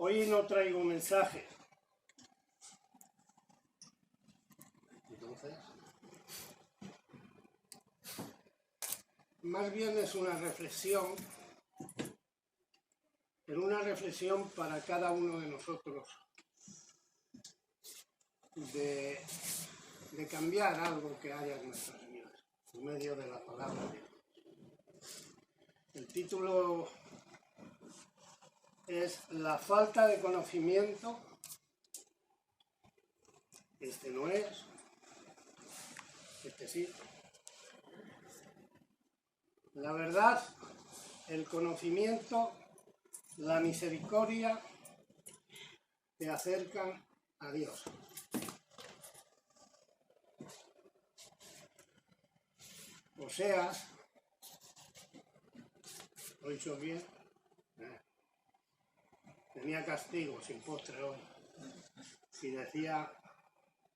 Hoy no traigo mensaje. Entonces, más bien es una reflexión, pero una reflexión para cada uno de nosotros de cambiar algo que haya en nuestras vidas, en medio de la palabra de Dios. El título es La falta de conocimiento. Este no es, este sí. La verdad, el conocimiento, la misericordia te acercan a Dios. Oseas, ¿lo he dicho bien? Tenía castigo sin postre hoy. Si decía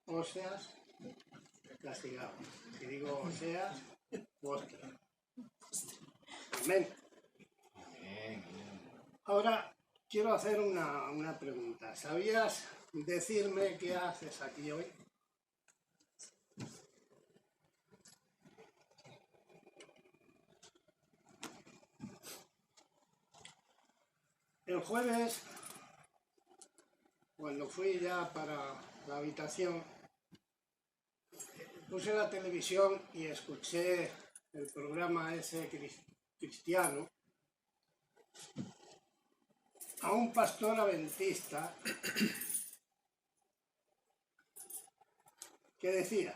Oseas, castigado. Si digo Oseas, postre. Amén. Ahora quiero hacer una pregunta. ¿Sabías decirme qué haces aquí hoy? El jueves, cuando fui ya para la habitación, puse la televisión y escuché el programa ese cristiano a un pastor adventista que decía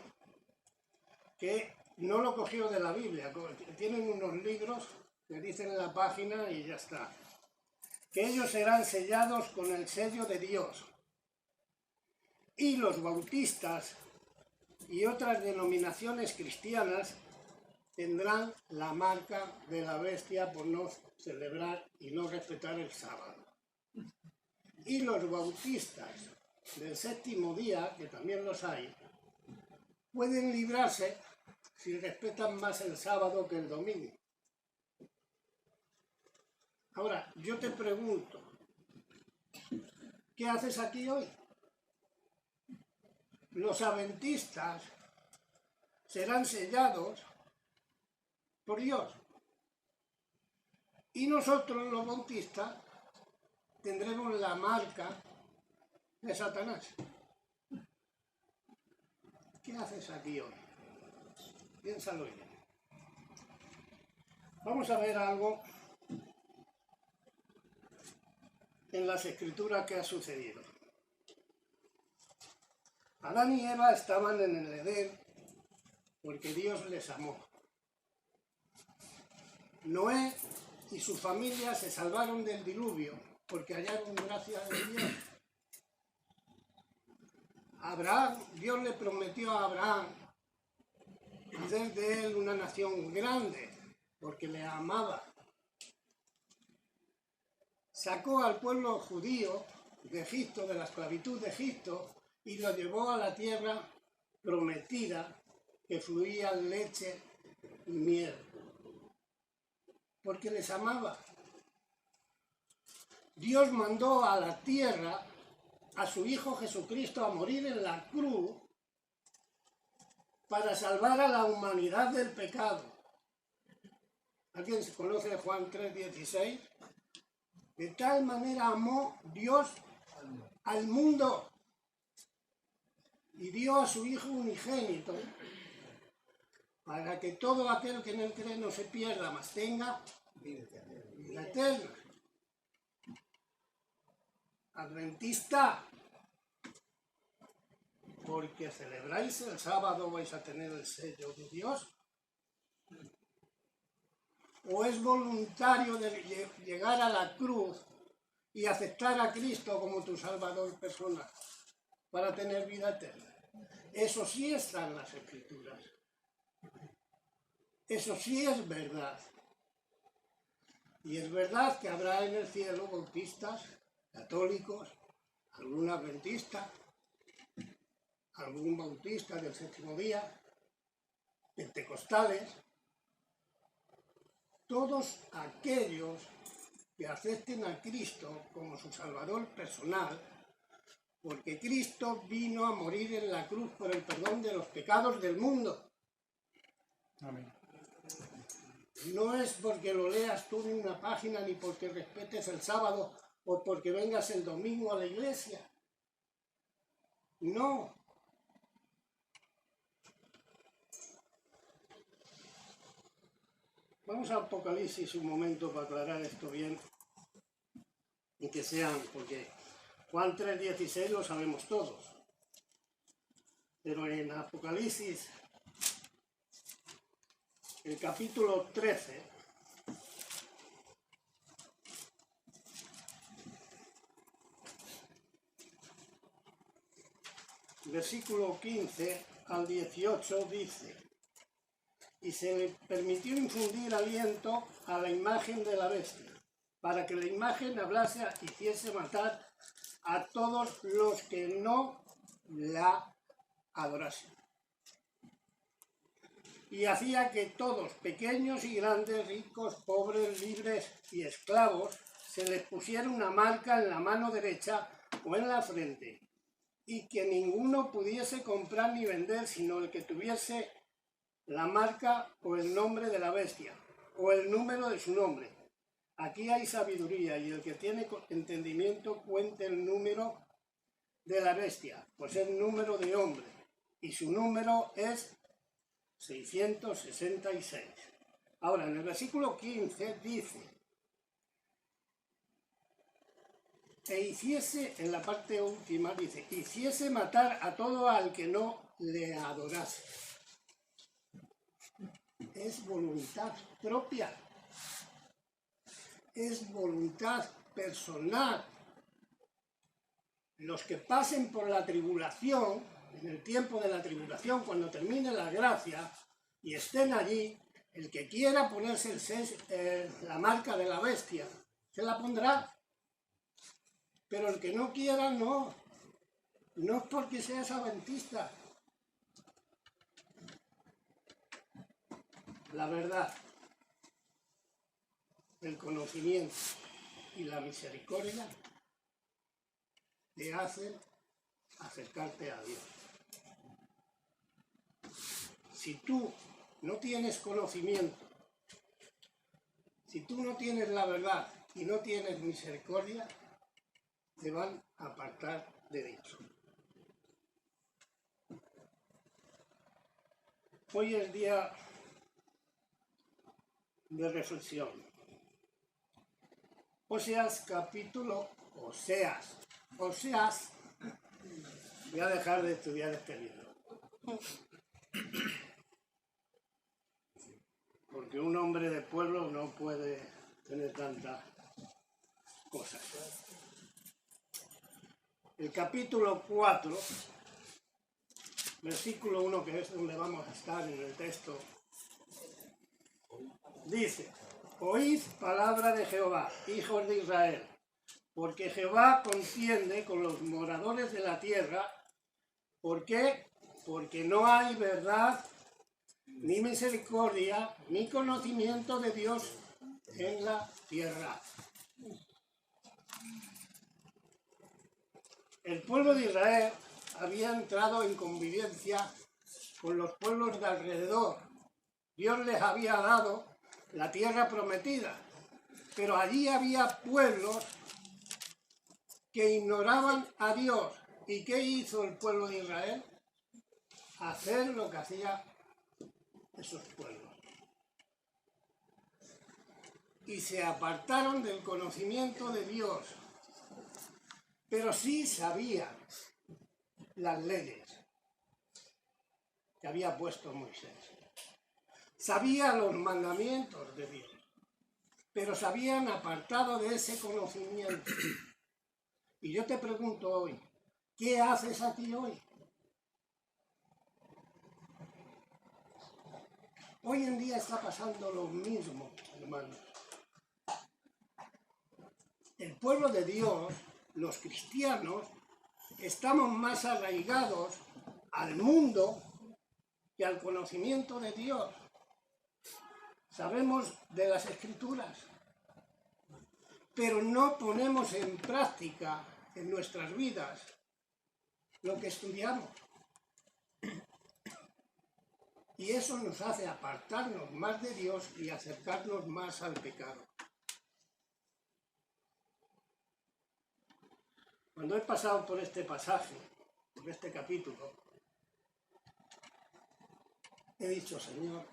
que no lo cogió de la Biblia, tienen unos libros que dicen en la página y ya está, que ellos serán sellados con el sello de Dios, y los bautistas y otras denominaciones cristianas tendrán la marca de la bestia por no celebrar y no respetar el sábado. Y los bautistas del séptimo día, que también los hay, pueden librarse si respetan más el sábado que el domingo. Ahora, yo te pregunto, ¿qué haces aquí hoy? Los adventistas serán sellados por Dios. Y nosotros, los bautistas, tendremos la marca de Satanás. ¿Qué haces aquí hoy? Piénsalo bien. Vamos a ver algo en las Escrituras que ha sucedido. Adán y Eva estaban en el Edén porque Dios les amó. Noé y su familia se salvaron del diluvio porque hallaron gracia de Dios. Abraham, Dios le prometió a Abraham hacer de él una nación grande porque le amaba. Sacó al pueblo judío de Egipto, de la esclavitud de Egipto, y lo llevó a la tierra prometida que fluía leche y miel, porque les amaba. Dios mandó a la tierra a su Hijo Jesucristo a morir en la cruz para salvar a la humanidad del pecado. ¿Alguien se conoce Juan 3:16? De tal manera amó Dios al mundo y dio a su Hijo unigénito para que todo aquel que en él cree no se pierda, mas tenga vida eterna. Adventista, porque celebráis el sábado vais a tener el sello de Dios. ¿O es voluntario de llegar a la cruz y aceptar a Cristo como tu Salvador personal para tener vida eterna? Eso sí está en las Escrituras. Eso sí es verdad. Y es verdad que habrá en el cielo bautistas, católicos, algún adventista, algún bautista del séptimo día, pentecostales, todos aquellos que acepten a Cristo como su Salvador personal, porque Cristo vino a morir en la cruz por el perdón de los pecados del mundo. Amén. No es porque lo leas tú en una página, ni porque respetes el sábado, o porque vengas el domingo a la iglesia. No. Vamos a Apocalipsis un momento para aclarar esto bien y que sean, porque Juan 3:16 lo sabemos todos, pero en Apocalipsis, el capítulo 13, versículo 15 al 18 dice: y se le permitió infundir aliento a la imagen de la bestia, para que la imagen hablase e hiciese matar a todos los que no la adorasen. Y hacía que todos, pequeños y grandes, ricos, pobres, libres y esclavos, se les pusiera una marca en la mano derecha o en la frente, y que ninguno pudiese comprar ni vender, sino el que tuviese la marca o el nombre de la bestia, o el número de su nombre. Aquí hay sabiduría, y el que tiene entendimiento cuente el número de la bestia, pues es número de hombre, y su número es 666. Ahora, en el versículo 15 dice: e hiciese, en la parte última dice, hiciese matar a todo al que no le adorase. Es voluntad propia, es voluntad personal. Los que pasen por la tribulación, en el tiempo de la tribulación, cuando termine la gracia y estén allí, el que quiera ponerse la marca de la bestia, se la pondrá. Pero el que no quiera, no. No es porque seas adventista. La verdad, el conocimiento y la misericordia te hacen acercarte a Dios. Si tú no tienes conocimiento, si tú no tienes la verdad y no tienes misericordia, te van a apartar de Dios. Hoy es día de reflexión. Oseas, voy a dejar de estudiar este libro, porque un hombre de pueblo no puede tener tantas cosas. El capítulo 4, versículo 1, que es donde vamos a estar en el texto, dice: oíd palabra de Jehová, hijos de Israel, porque Jehová contiende con los moradores de la tierra. ¿Por qué? Porque no hay verdad, ni misericordia, ni conocimiento de Dios en la tierra. El pueblo de Israel había entrado en convivencia con los pueblos de alrededor. Dios les había dado la tierra prometida, pero allí había pueblos que ignoraban a Dios. ¿Y qué hizo el pueblo de Israel? Hacer lo que hacían esos pueblos. Y se apartaron del conocimiento de Dios, pero sí sabían las leyes que había puesto Moisés. Sabían los mandamientos de Dios, pero se habían apartado de ese conocimiento. Y yo te pregunto hoy, ¿qué haces aquí hoy? Hoy en día está pasando lo mismo, hermanos. El pueblo de Dios, los cristianos, estamos más arraigados al mundo que al conocimiento de Dios. Sabemos de las Escrituras, pero no ponemos en práctica en nuestras vidas lo que estudiamos. Y eso nos hace apartarnos más de Dios y acercarnos más al pecado. Cuando he pasado por este pasaje, por este capítulo, he dicho, Señor,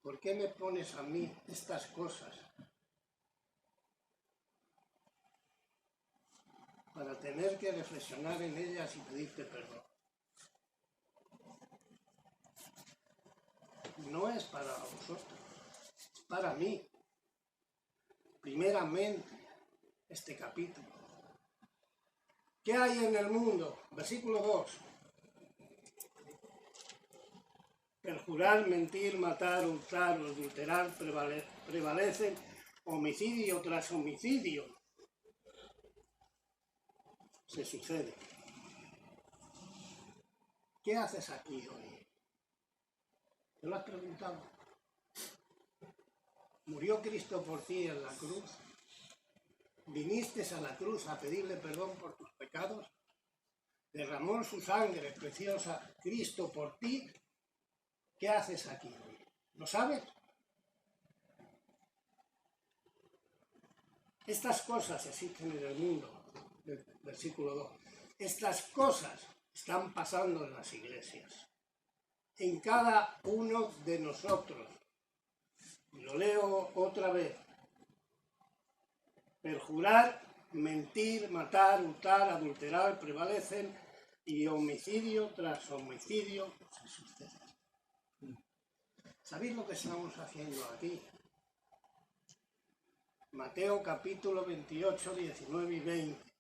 ¿por qué me pones a mí estas cosas? Para tener que reflexionar en ellas y pedirte perdón. No es para vosotros, es para mí. Primeramente, este capítulo. ¿Qué hay en el mundo? Versículo 2. Perjurar, mentir, matar, hurtar, adulterar prevalecen homicidio tras homicidio. Se sucede. ¿Qué haces aquí hoy? ¿Te lo has preguntado? ¿Murió Cristo por ti en la cruz? ¿Viniste a la cruz a pedirle perdón por tus pecados? ¿Derramó su sangre preciosa Cristo por ti? ¿Qué haces aquí hoy? ¿Lo sabes? Estas cosas existen en el mundo, versículo 2. Estas cosas están pasando en las iglesias, en cada uno de nosotros. Y lo leo otra vez. Perjurar, mentir, matar, hurtar, adulterar prevalecen y homicidio tras homicidio se sucede. ¿Sabéis lo que estamos haciendo aquí? Mateo capítulo 28, 19 y 20.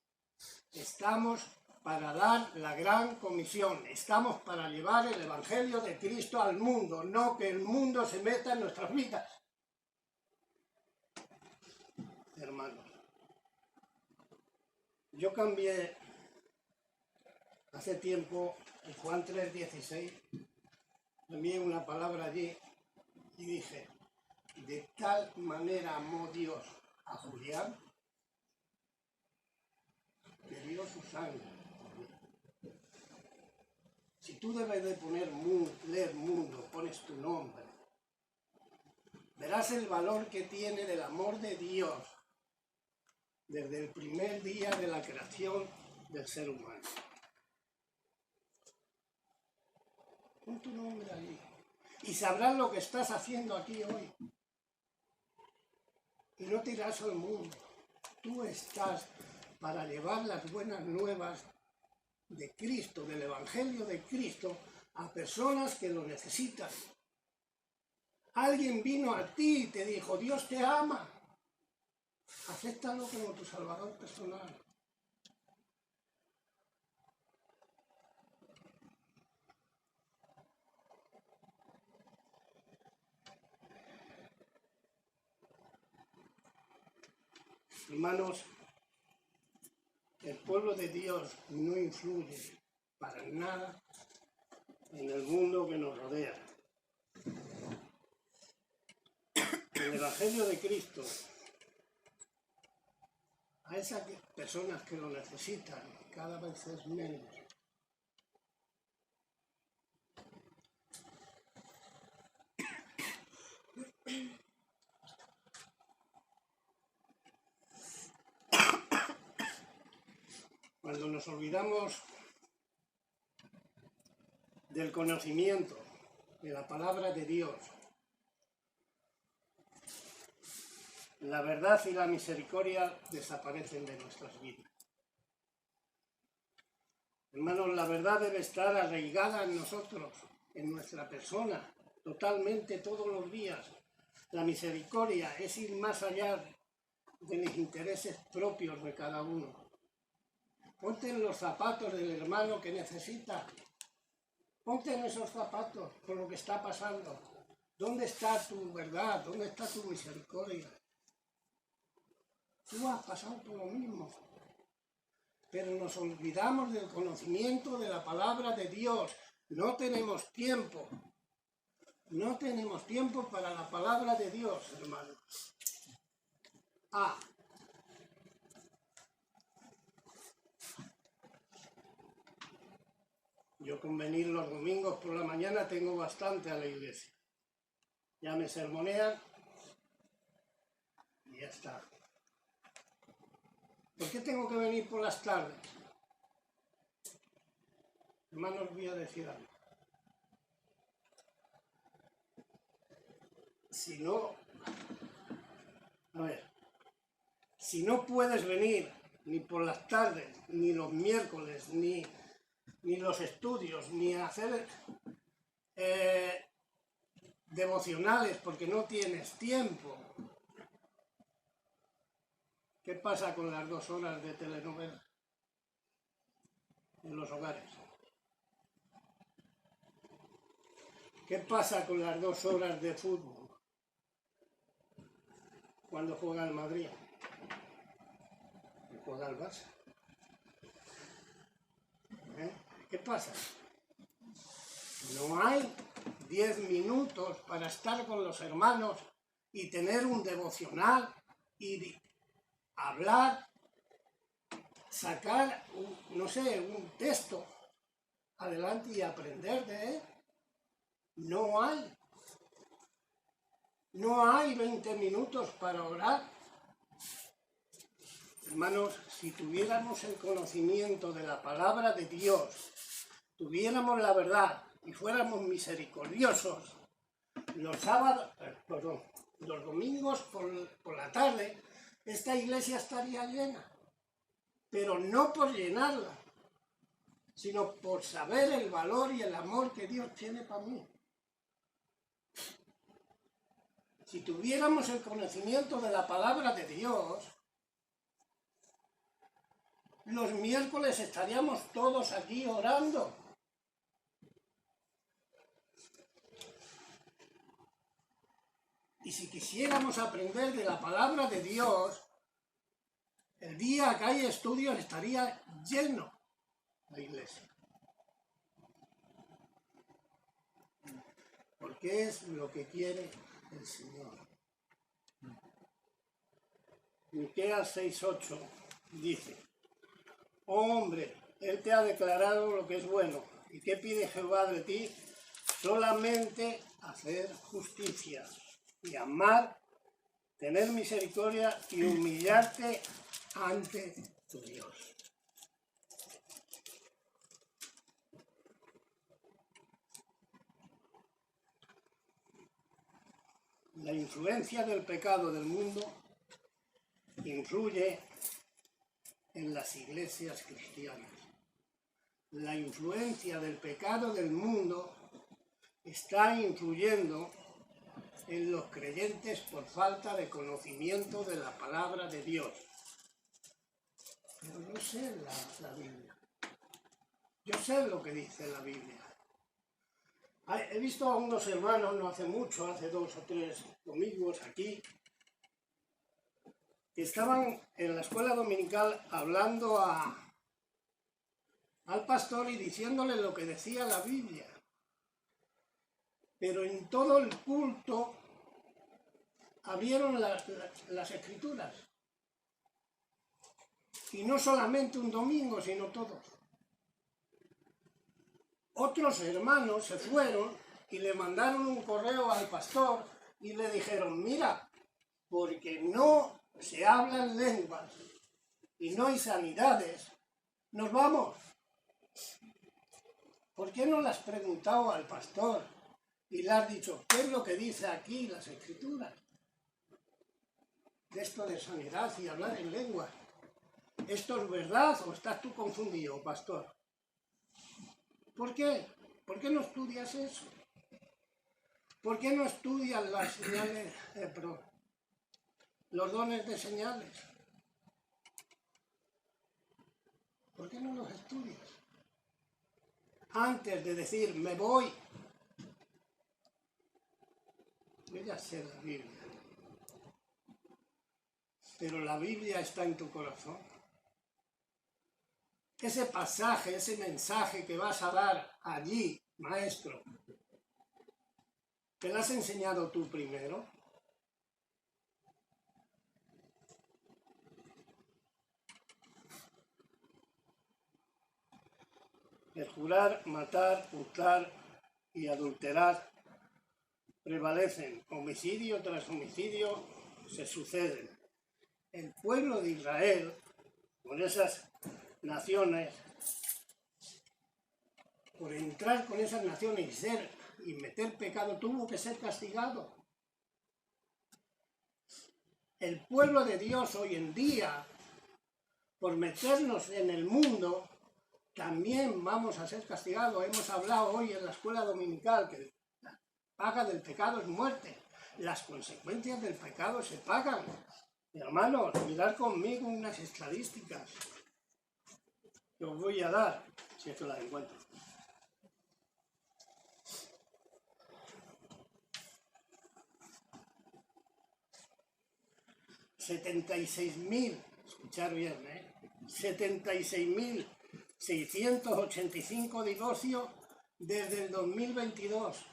Estamos para dar la gran comisión. Estamos para llevar el Evangelio de Cristo al mundo, no que el mundo se meta en nuestras vidas. Hermanos, yo cambié hace tiempo en Juan 3:16, cambié una palabra allí y dije, de tal manera amó Dios a Julián que dio su sangre. Si tú debes de poner leer mundo, pones tu nombre, verás el valor que tiene del amor de Dios desde el primer día de la creación del ser humano. Pon tu nombre allí y sabrás lo que estás haciendo aquí hoy. Y no te irás al mundo. Tú estás para llevar las buenas nuevas de Cristo, del Evangelio de Cristo, a personas que lo necesitan. Alguien vino a ti y te dijo, Dios te ama. Acéptalo como tu Salvador personal. Hermanos, el pueblo de Dios no influye para nada en el mundo que nos rodea. El Evangelio de Cristo a esas personas que lo necesitan cada vez es menos. Cuando nos olvidamos del conocimiento de la palabra de Dios, la verdad y la misericordia desaparecen de nuestras vidas. Hermanos, la verdad debe estar arraigada en nosotros, en nuestra persona, totalmente todos los días. La misericordia es ir más allá de los intereses propios de cada uno. Ponte en los zapatos del hermano que necesita. Ponte en esos zapatos por lo que está pasando. ¿Dónde está tu verdad? ¿Dónde está tu misericordia? Tú has pasado por lo mismo. Pero nos olvidamos del conocimiento de la palabra de Dios. No tenemos tiempo. No tenemos tiempo para la palabra de Dios, hermanos. Yo con venir los domingos por la mañana tengo bastante a la iglesia. Ya me sermonean y ya está. ¿Por qué tengo que venir por las tardes? Hermanos, voy a decir algo. Si no, a ver, si no puedes venir ni por las tardes, ni los miércoles, ni los estudios, ni hacer devocionales porque no tienes tiempo, ¿qué pasa con las 2 horas de telenovela en los hogares? ¿Qué pasa con las 2 horas de fútbol cuando juega el Madrid? ¿Y juega el Barça? ¿Qué pasa? No hay 10 minutos para estar con los hermanos y tener un devocional y hablar, sacar, un texto adelante y aprender de él. No hay. No hay 20 minutos para orar. Hermanos, si tuviéramos el conocimiento de la palabra de Dios, tuviéramos la verdad y fuéramos misericordiosos, los domingos por la tarde, esta iglesia estaría llena. Pero no por llenarla, sino por saber el valor y el amor que Dios tiene para mí. Si tuviéramos el conocimiento de la palabra de Dios, los miércoles estaríamos todos aquí orando. Y si quisiéramos aprender de la palabra de Dios, el día que hay estudios estaría lleno la iglesia. Porque es lo que quiere el Señor. Miqueas 6:8 dice: oh hombre, Él te ha declarado lo que es bueno. ¿Y qué pide Jehová de ti? Solamente hacer justicia y amar, tener misericordia y humillarte ante tu Dios. La influencia del pecado del mundo influye en las iglesias cristianas. La influencia del pecado del mundo está influyendo en los creyentes por falta de conocimiento de la palabra de Dios. Pero yo sé la Biblia. Yo sé lo que dice la Biblia. He visto a unos hermanos no hace mucho, hace 2 o 3 domingos aquí, que estaban en la escuela dominical hablando al pastor y diciéndole lo que decía la Biblia. Pero en todo el culto abrieron las escrituras. Y no solamente un domingo, sino todos. Otros hermanos se fueron y le mandaron un correo al pastor y le dijeron: mira, porque no se hablan lenguas y no hay sanidades, nos vamos. ¿Por qué no le has preguntado al pastor y le has dicho qué es lo que dice aquí las escrituras? De esto de sanidad y hablar en lenguas. ¿Esto es verdad o estás tú confundido, pastor? ¿Por qué? ¿Por qué no estudias eso? ¿Por qué no estudias las señales, los dones de señales? ¿Por qué no los estudias? Antes de decir me voy, yo ya sé la Biblia, pero la Biblia está en tu corazón. Ese pasaje, ese mensaje que vas a dar allí, maestro, ¿te lo has enseñado tú primero? El jurar, matar, hurtar y adulterar prevalecen. Homicidio tras homicidio se suceden. El pueblo de Israel, con esas naciones, por entrar con esas naciones y meter pecado, tuvo que ser castigado. El pueblo de Dios hoy en día, por meternos en el mundo, también vamos a ser castigados. Hemos hablado hoy en la escuela dominical que la paga del pecado es muerte. Las consecuencias del pecado se pagan. Hermanos, mirad conmigo unas estadísticas que os voy a dar, si es que las encuentro. Escuchar bien, 76.685 divorcios desde el 2022.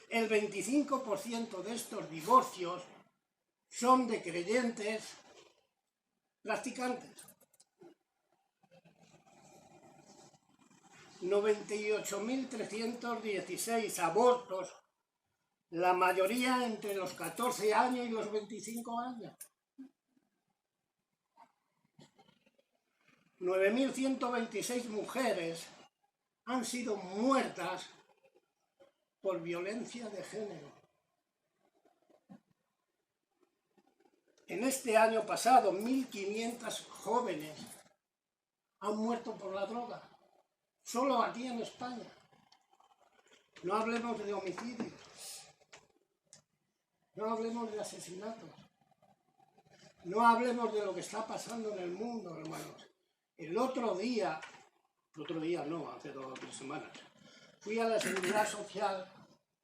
El 25% de estos divorcios son de creyentes practicantes. 98.316 abortos, la mayoría entre los 14 años y los 25 años. 9.126 mujeres han sido muertas por violencia de género. En este año pasado, 1.500 jóvenes han muerto por la droga, solo aquí en España. No hablemos de homicidios, no hablemos de asesinatos, no hablemos de lo que está pasando en el mundo, hermanos. El otro día no, hace 2 o 3 semanas, fui a la Seguridad Social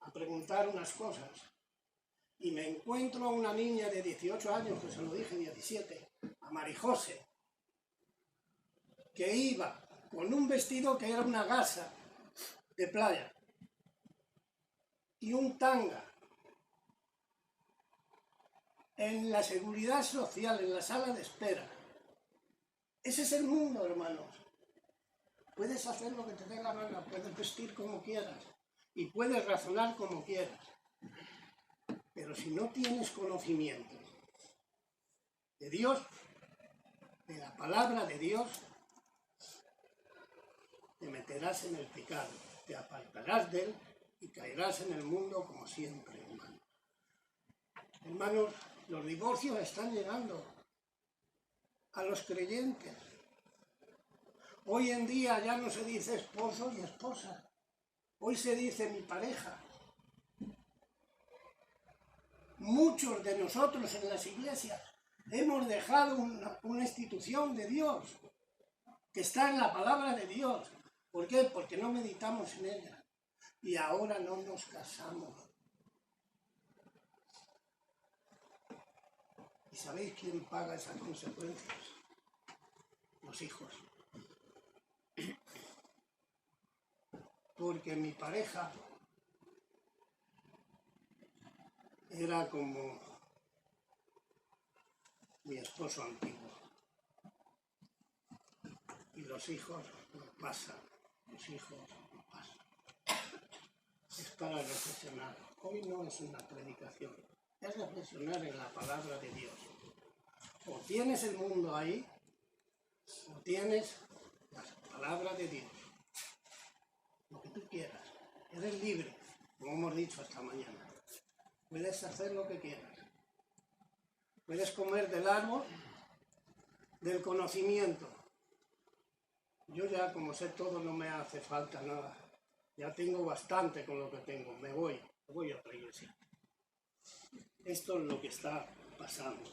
a preguntar unas cosas y me encuentro a una niña de 18 años, que se lo dije 17, a Marijose, que iba con un vestido que era una gasa de playa y un tanga. En la Seguridad Social, en la sala de espera. Ese es el mundo, hermanos. Puedes hacer lo que te dé la gana, puedes vestir como quieras y puedes razonar como quieras. Pero si no tienes conocimiento de Dios, de la palabra de Dios, te meterás en el pecado, te apartarás de él y caerás en el mundo como siempre, hermano. Hermanos, los divorcios están llegando a los creyentes. Hoy en día ya no se dice esposo y esposa. Hoy se dice mi pareja. Muchos de nosotros en las iglesias hemos dejado una institución de Dios que está en la palabra de Dios. ¿Por qué? Porque no meditamos en ella. Y ahora no nos casamos. ¿Y sabéis quién paga esas consecuencias? Los hijos. Porque mi pareja era como mi esposo antiguo. Y los hijos no pasan, los hijos no pasan. Es para reflexionar. Hoy no es una predicación, es reflexionar en la palabra de Dios. O tienes el mundo ahí, o tienes la palabra de Dios. Lo que tú quieras. Eres libre, como hemos dicho esta mañana. Puedes hacer lo que quieras. Puedes comer del árbol del conocimiento. Yo ya, como sé todo, no me hace falta nada. Ya tengo bastante con lo que tengo. Me voy a otra iglesia. Esto es lo que está pasando.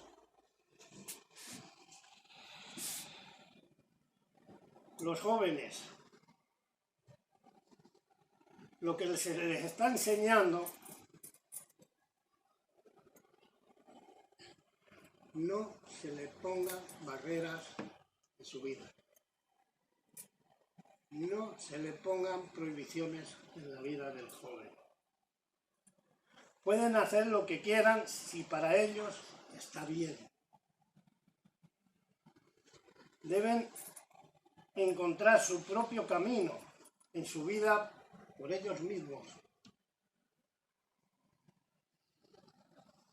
Los jóvenes, lo que se les está enseñando, no se le pongan barreras en su vida. No se le pongan prohibiciones en la vida del joven. Pueden hacer lo que quieran si para ellos está bien. Deben encontrar su propio camino en su vida por ellos mismos.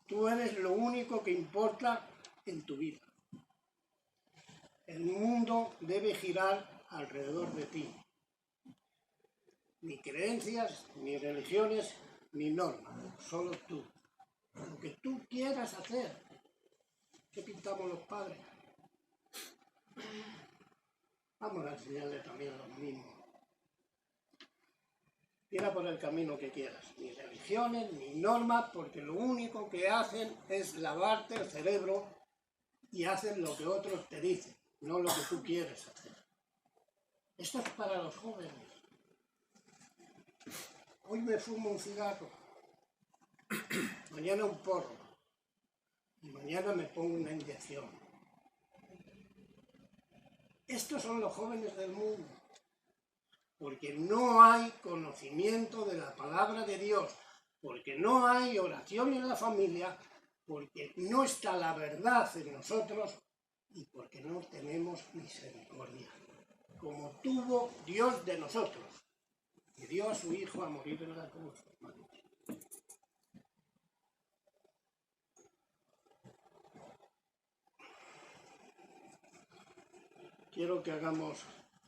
Tú eres lo único que importa en tu vida. El mundo debe girar alrededor de ti. Ni creencias, ni religiones, ni normas, solo tú. Lo que tú quieras hacer. ¿Qué pintamos los padres? Vamos a enseñarle también a los niños. Tira por el camino que quieras, ni religiones, ni normas, porque lo único que hacen es lavarte el cerebro y hacen lo que otros te dicen, no lo que tú quieres hacer. Esto es para los jóvenes. Hoy me fumo un cigarro, mañana un porro, y mañana me pongo una inyección. Estos son los jóvenes del mundo. Porque no hay conocimiento de la palabra de Dios, porque no hay oración en la familia, porque no está la verdad en nosotros y porque no tenemos misericordia, como tuvo Dios de nosotros, que dio a su Hijo a morir en la cruz. Quiero que hagamos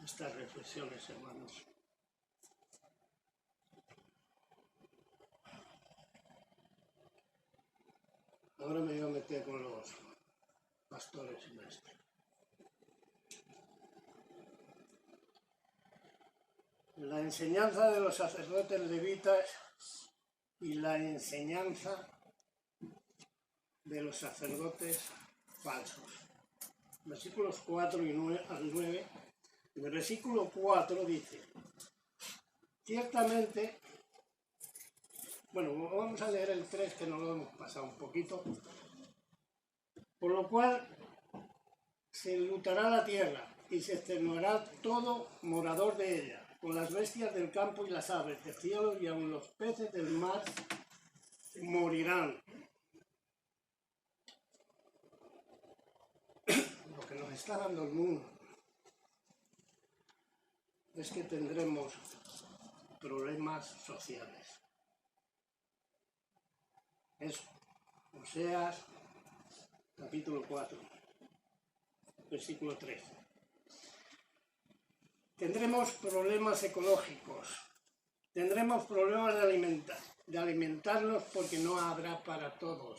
estas reflexiones, hermanos. Ahora me voy a meter con los pastores y maestros. La enseñanza de los sacerdotes levitas y la enseñanza de los sacerdotes falsos. Versículos 4 y 9 al 9. En el versículo 4 dice, ciertamente, bueno, vamos a leer el 3 que nos lo hemos pasado un poquito, por lo cual se enlutará la tierra y se extenuará todo morador de ella, con las bestias del campo y las aves del cielo y aun los peces del mar morirán. Lo que nos está dando el mundo es que tendremos problemas sociales. Es Oseas, capítulo 4, versículo 3. Tendremos problemas ecológicos, tendremos problemas de alimentarnos porque no habrá para todos.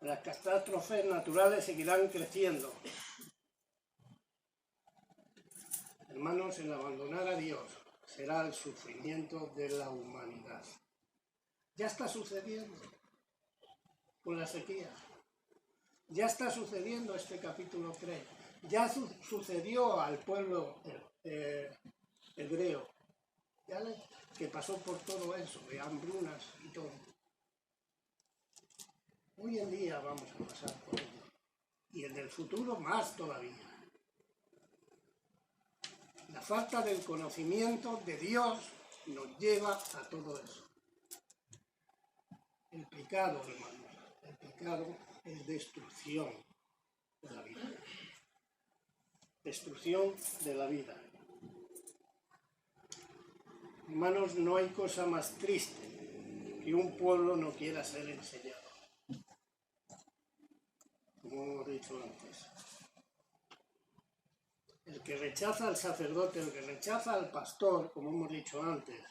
Las catástrofes naturales seguirán creciendo. Hermanos, el abandonar a Dios será el sufrimiento de la humanidad. Ya está sucediendo con la sequía. Ya está sucediendo este capítulo 3. Ya sucedió al pueblo hebreo, que pasó por todo eso, de hambrunas y todo. Hoy en día vamos a pasar por ello. Y en el futuro más todavía. La falta del conocimiento de Dios nos lleva a todo eso. El pecado, hermanos, el pecado es destrucción de la vida. Destrucción de la vida. Hermanos, no hay cosa más triste que un pueblo no quiera ser enseñado. Como hemos dicho antes. El que rechaza al sacerdote, el que rechaza al pastor, como hemos dicho antes,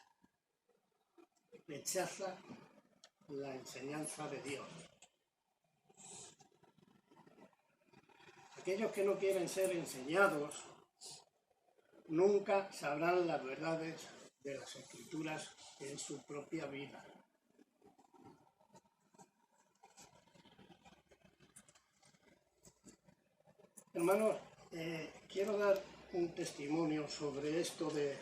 rechaza la enseñanza de Dios. Aquellos que no quieren ser enseñados nunca sabrán las verdades de las Escrituras en su propia vida. Hermanos, quiero dar un testimonio sobre esto de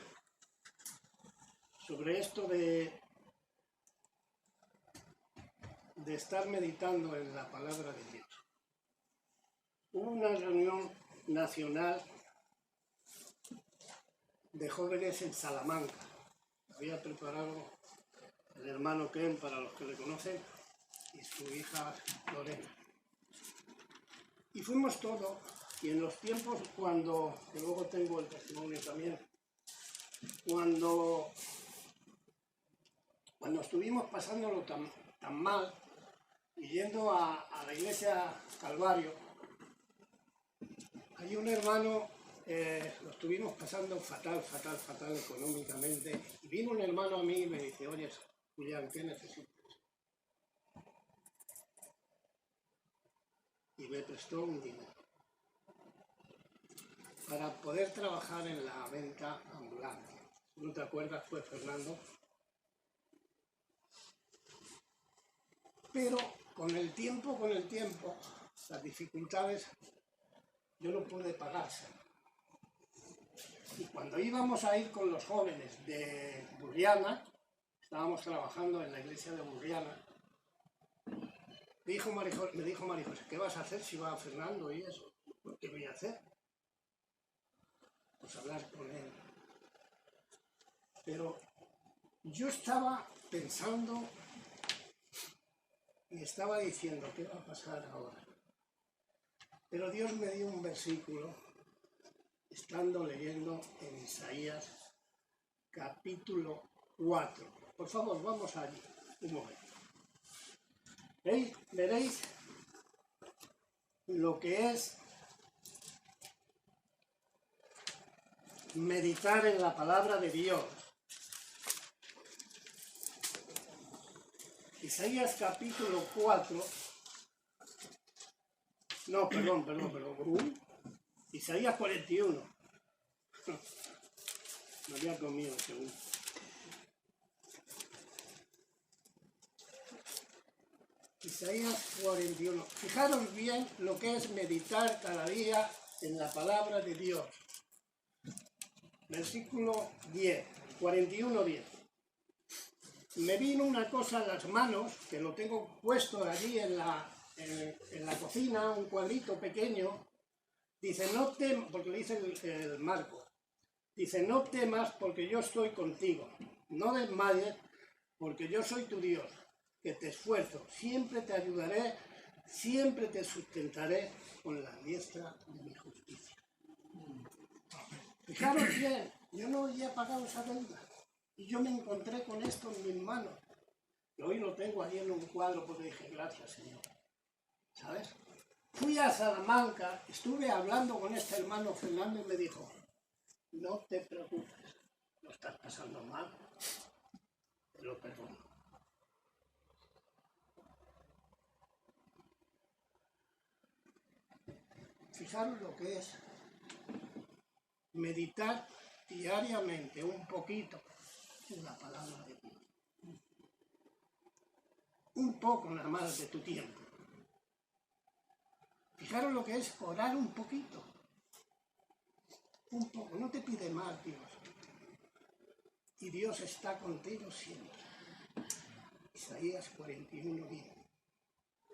estar meditando en la palabra de Dios. Hubo una reunión nacional de jóvenes en Salamanca. Había preparado el hermano Ken, para los que le conocen, y su hija Lorena. Y fuimos todos, Y en los tiempos cuando, que luego tengo el testimonio también, cuando estuvimos pasándolo tan mal, y yendo a la iglesia Calvario, hay un hermano, lo estuvimos pasando fatal económicamente, y vino un hermano a mí y me dice, oye, Julián, ¿qué necesitas? Y me prestó un dinero para poder trabajar en la venta ambulante. ¿No te acuerdas? Fue Fernando. Pero con el tiempo, las dificultades, yo no pude pagárselo. Y cuando íbamos a ir con los jóvenes de Burriana, estábamos trabajando en la iglesia de Burriana, me dijo María José, ¿qué vas a hacer si va Fernando y eso? ¿Qué voy a hacer? Pues hablar con él. Pero yo estaba pensando y estaba diciendo, ¿qué va a pasar ahora? Pero Dios me dio un versículo, estando leyendo en Isaías, capítulo 4. Por favor, vamos allí, un momento. Veréis lo que es meditar en la palabra de Dios. Isaías capítulo 4. No, perdón. Isaías 41. Me había comido el segundo. Isaías 41. Fijaros bien lo que es meditar cada día en la palabra de Dios. Versículo 10, 41:10. Me vino una cosa a las manos, que lo tengo puesto allí en la cocina, un cuadrito pequeño. Dice, no temas, porque le dice el marco. Dice, no temas porque yo estoy contigo. No desmayes porque yo soy tu Dios, que te esfuerzo. Siempre te ayudaré, siempre te sustentaré con la diestra de mi justicia. Fijaros bien, yo no había pagado esa deuda. Y yo me encontré con esto en mis manos. Y hoy lo tengo allí en un cuadro porque dije, gracias, Señor. ¿Sabes? Fui a Salamanca, estuve hablando con este hermano Fernando y me dijo, no te preocupes, lo estás pasando mal, te lo perdono. Fijaros lo que es meditar diariamente un poquito en la palabra de Dios. Un poco nada más de tu tiempo. Fijaros lo que es orar un poquito. Un poco, no te pide más Dios. Y Dios está contigo siempre. Isaías 41:10.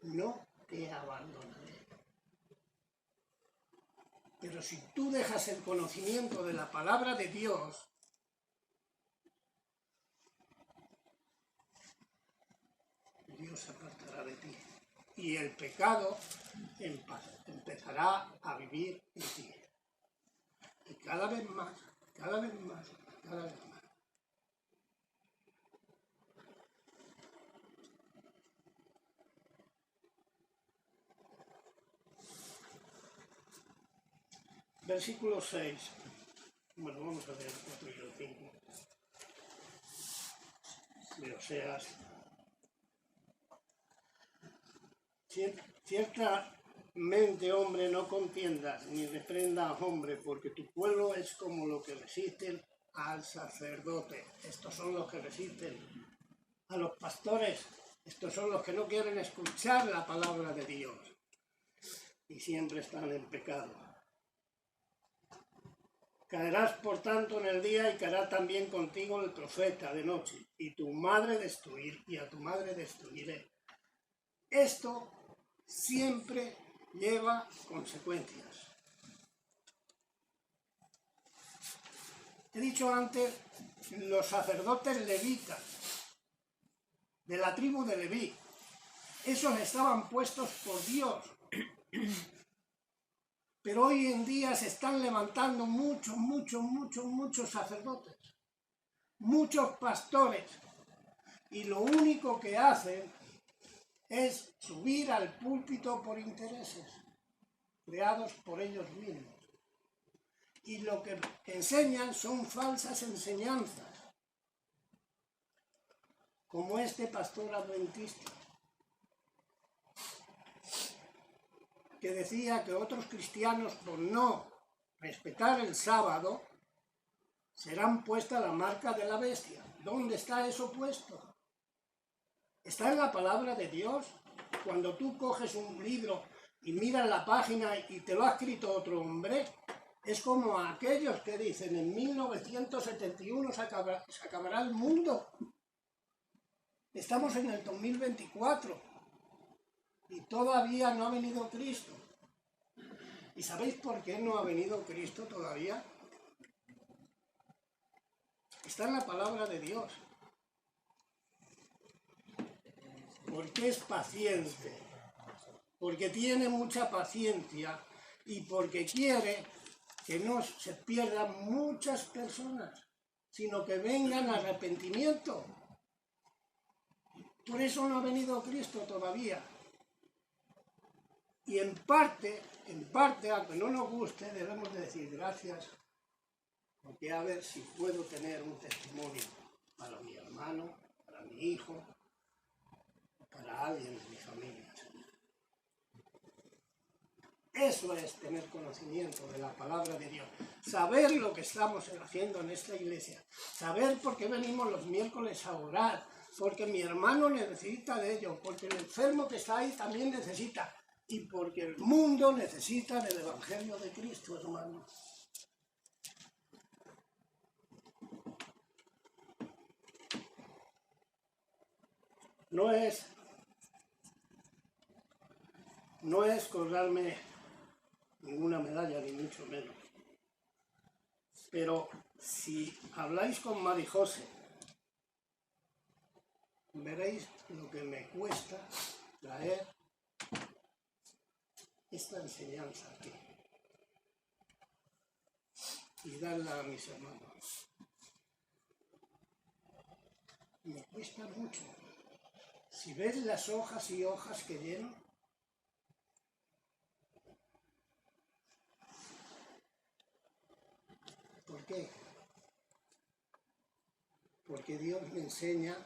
No te abandonaré. Pero si tú dejas el conocimiento de la palabra de Dios, Dios se apartará de ti. Y el pecado empezará a vivir en ti. Y cada vez más. Versículo 6. Bueno, vamos a ver el 4 y el 5. De Oseas. Ciertamente, hombre, no contiendas ni reprenda a hombre, porque tu pueblo es como lo que resisten al sacerdote. Estos son los que resisten a los pastores. Estos son los que no quieren escuchar la palabra de Dios y siempre están en pecado. Caerás por tanto en el día y caerá también contigo el profeta de noche, y a tu madre destruiré. Esto siempre lleva consecuencias. He dicho antes, los sacerdotes levitas de la tribu de Leví, esos estaban puestos por Dios Pero hoy en día se están levantando muchos sacerdotes, muchos pastores, y lo único que hacen es subir al púlpito por intereses creados por ellos mismos. Y lo que enseñan son falsas enseñanzas, como este pastor adventista, que decía que otros cristianos, por no respetar el sábado, serán puesta la marca de la bestia. ¿Dónde está eso puesto? Está en la palabra de Dios. Cuando tú coges un libro y miras la página y te lo ha escrito otro hombre, es como aquellos que dicen en 1971 se acabará el mundo. Estamos en el 2024 y todavía no ha venido Cristo. ¿Y sabéis por qué no ha venido Cristo todavía? Está en la palabra de Dios. Porque es paciente, porque tiene mucha paciencia y porque quiere que no se pierdan muchas personas, sino que vengan a arrepentimiento. Por eso no ha venido Cristo todavía. Y en parte, aunque no nos guste, debemos de decir gracias, porque a ver si puedo tener un testimonio para mi hermano, para mi hijo, para alguien de mi familia. Eso es tener conocimiento de la palabra de Dios, saber lo que estamos haciendo en esta iglesia, saber por qué venimos los miércoles a orar, porque mi hermano necesita de ello, porque el enfermo que está ahí también necesita, y porque el mundo necesita del Evangelio de Cristo, hermano. No es colgarme ninguna medalla, ni mucho menos. Pero si habláis con Marijose, veréis lo que me cuesta traer esta enseñanza aquí y darla a mis hermanos. Me cuesta mucho. Si ves las hojas y hojas que lleno, ¿por qué? Porque Dios me enseña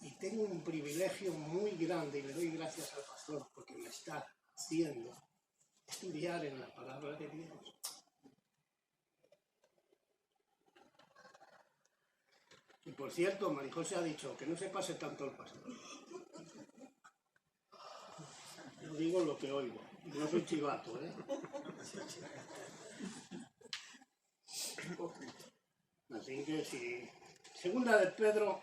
y tengo un privilegio muy grande y le doy gracias al pastor porque me está haciendo estudiar en la palabra de Dios. Y por cierto, Marijose ha dicho que no se pase tanto el pastor. Yo digo lo que oigo, no soy chivato, ¿eh? Así que si... Segunda de Pedro,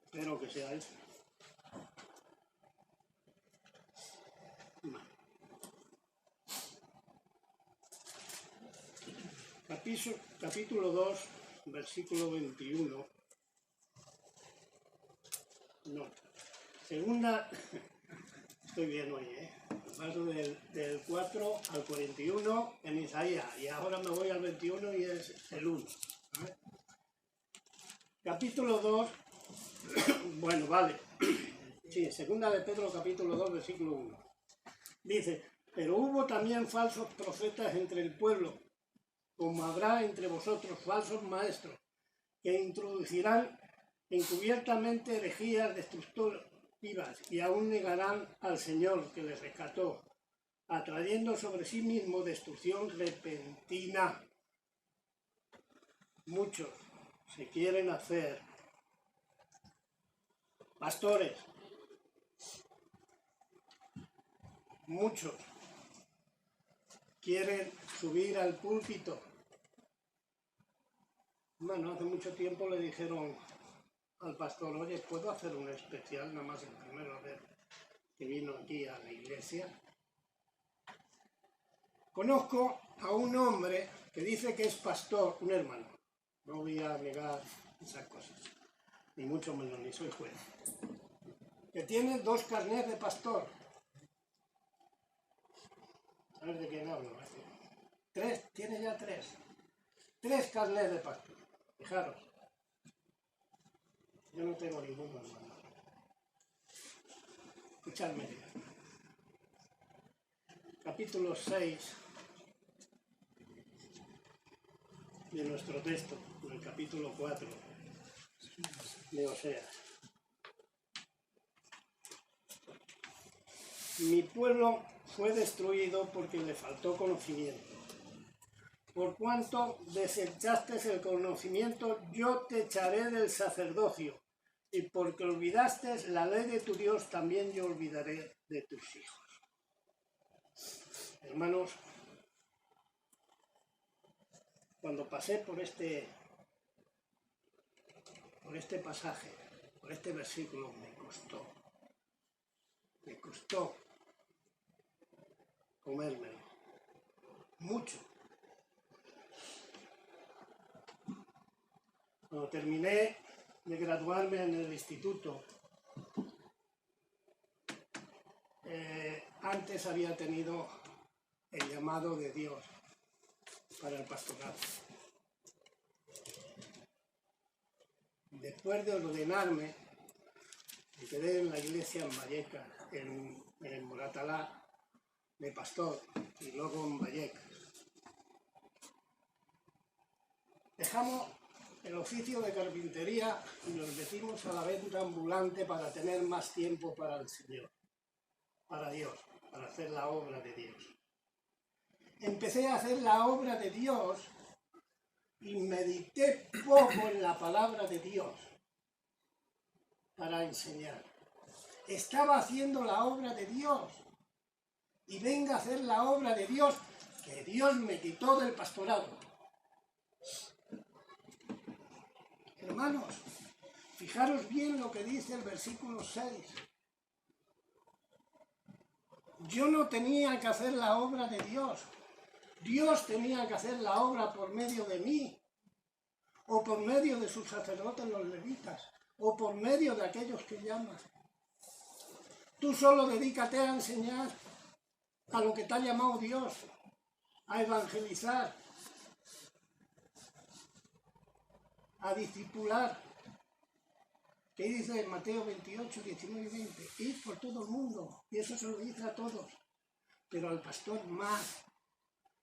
espero que sea eso. Capítulo 2, versículo 21. No. Segunda, estoy bien hoy, paso del 4 al 41 en Isaías, y ahora me voy al 21 y es el 1. ¿Vale? Capítulo 2, bueno, vale. Sí, segunda de Pedro, capítulo 2, versículo 1. Dice, pero hubo también falsos profetas entre el pueblo, como habrá entre vosotros falsos maestros, que introducirán encubiertamente herejías destructoras y aún negarán al Señor que les rescató, atrayendo sobre sí mismo destrucción repentina. Muchos se quieren hacer pastores, muchos quieren subir al púlpito. Bueno, hace mucho tiempo le dijeron al pastor, oye, ¿puedo hacer un especial? Nada más el primero vez que vino aquí a la iglesia. Conozco a un hombre que dice que es pastor, un hermano. No voy a negar esas cosas, ni mucho menos, ni soy juez. Que tiene 2 carnets de pastor. ¿Sabes de quién hablo? Tres, tiene ya tres. Tres carnets de pastor. Fijaros. Yo no tengo ninguno, hermano. Escuchadme bien. Capítulo 6 de nuestro texto, en el capítulo 4 de Oseas. Mi pueblo fue destruido porque le faltó conocimiento. Por cuanto desechaste el conocimiento, yo te echaré del sacerdocio. Y porque olvidaste la ley de tu Dios, también yo olvidaré de tus hijos. Hermanos, cuando pasé por este pasaje, por este versículo, me costó comérmelo, mucho. Cuando terminé de graduarme en el instituto, antes había tenido el llamado de Dios para el pastorado. Después de ordenarme, me quedé en la iglesia en Vallecas, en Moratalá, de pastor, y luego en Vallecas. Dejamos el oficio de carpintería y nos metimos a la venta ambulante para tener más tiempo para el Señor, para Dios, para hacer la obra de Dios. Empecé a hacer la obra de Dios y medité poco en la palabra de Dios para enseñar. Estaba haciendo la obra de Dios y venga a hacer la obra de Dios que Dios me quitó del pastorado. Hermanos, fijaros bien lo que dice el versículo 6. Yo no tenía que hacer la obra de Dios. Dios tenía que hacer la obra por medio de mí, o por medio de sus sacerdotes los levitas, o por medio de aquellos que llaman. Tú solo dedícate a enseñar a lo que te ha llamado Dios, a evangelizar, a discipular. ¿Qué dice en Mateo 28, 19 y 20? Ir por todo el mundo, y eso se lo dice a todos, pero al pastor más.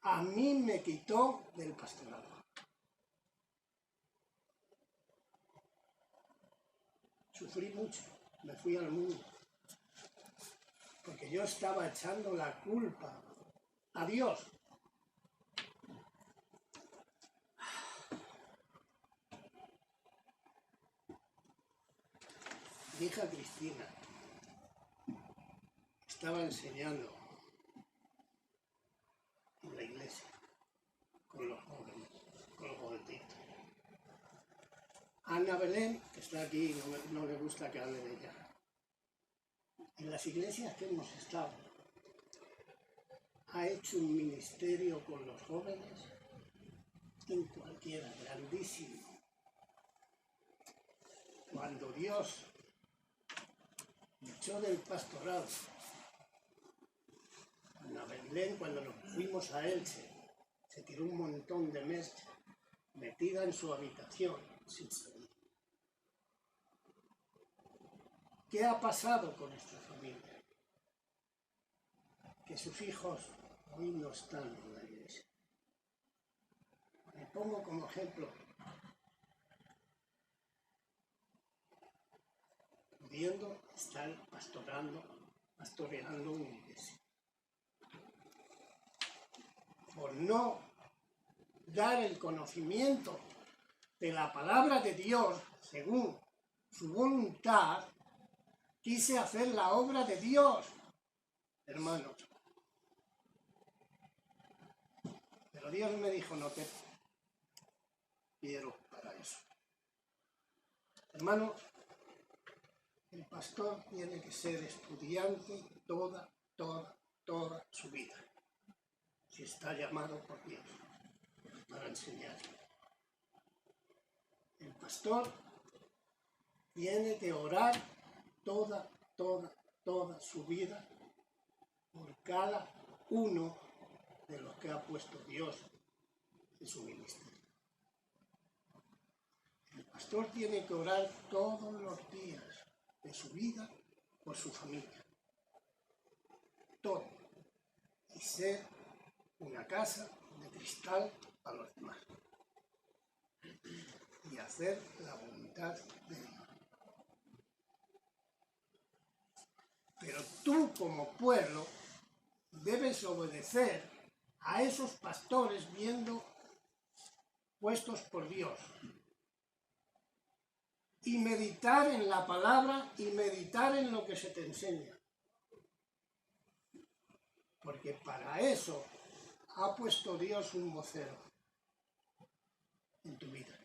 A mí me quitó del pastorado. Sufrí mucho, me fui al mundo, porque yo estaba echando la culpa a Dios. Mi hija Cristina estaba enseñando en la iglesia con los jóvenes, con los jovencitos. Ana Belén, que está aquí, no le gusta que hable de ella. En las iglesias que hemos estado, ha hecho un ministerio con los jóvenes en cualquiera, grandísimo. Cuando Dios me echó del pastorado, Ana Belén, cuando nos fuimos a Elche, se tiró un montón de meses metida en su habitación sin salir. ¿Qué ha pasado con esta familia? Que sus hijos hoy no están en la iglesia. Me pongo como ejemplo, pudiendo estar pastoreando una iglesia. Por no dar el conocimiento de la palabra de Dios según su voluntad, quise hacer la obra de Dios, hermanos. Pero Dios me dijo, no te quiero para eso. Hermanos, el pastor tiene que ser estudiante toda su vida, si está llamado por Dios para enseñar. El pastor tiene que orar toda su vida por cada uno de los que ha puesto Dios en su ministerio. El pastor tiene que orar todos los días de su vida por su familia. Todo. Y ser una casa de cristal para los demás. Y hacer la voluntad de Dios. Pero tú como pueblo debes obedecer a esos pastores viendo puestos por Dios. Y meditar en la palabra y meditar en lo que se te enseña. Porque para eso ha puesto Dios un vocero en tu vida.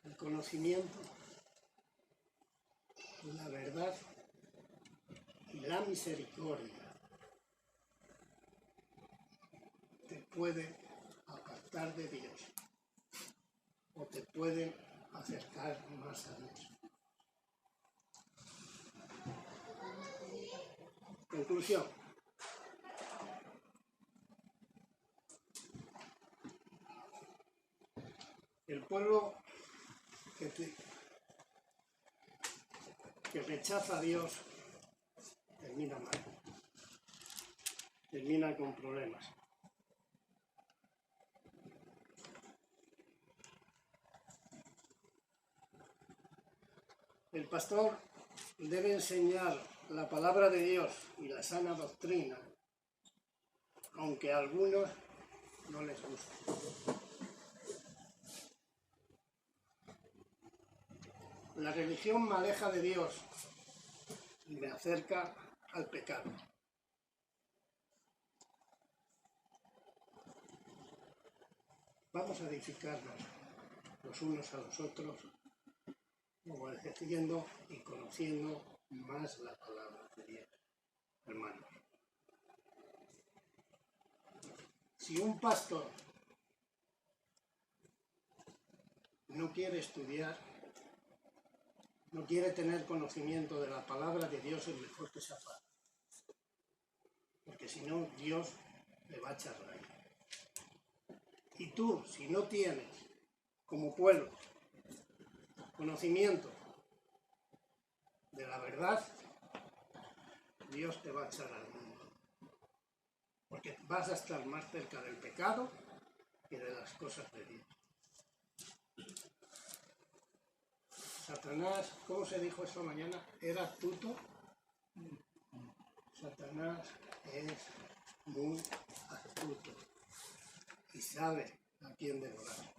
El conocimiento, la verdad y la misericordia te pueden apartar de Dios o te pueden acercar más a Dios. Conclusión. El pueblo que rechaza a Dios termina mal, termina con problemas. El pastor debe enseñar la palabra de Dios y la sana doctrina, aunque a algunos no les guste. La religión me aleja de Dios y me acerca al pecado. Vamos a edificarnos los unos a los otros, obedeciendo y conociendo más la palabra de Dios, hermanos. Si un pastor no quiere estudiar, no quiere tener conocimiento de la palabra de Dios, es mejor que se aparte. Porque si no, Dios le va a echar raíz. Y tú, si no tienes, como pueblo, conocimiento de la verdad, Dios te va a echar al mundo. Porque vas a estar más cerca del pecado que de las cosas de Dios. Satanás, ¿cómo se dijo esta mañana? ¿Era astuto? Satanás es muy astuto y sabe a quién devorar.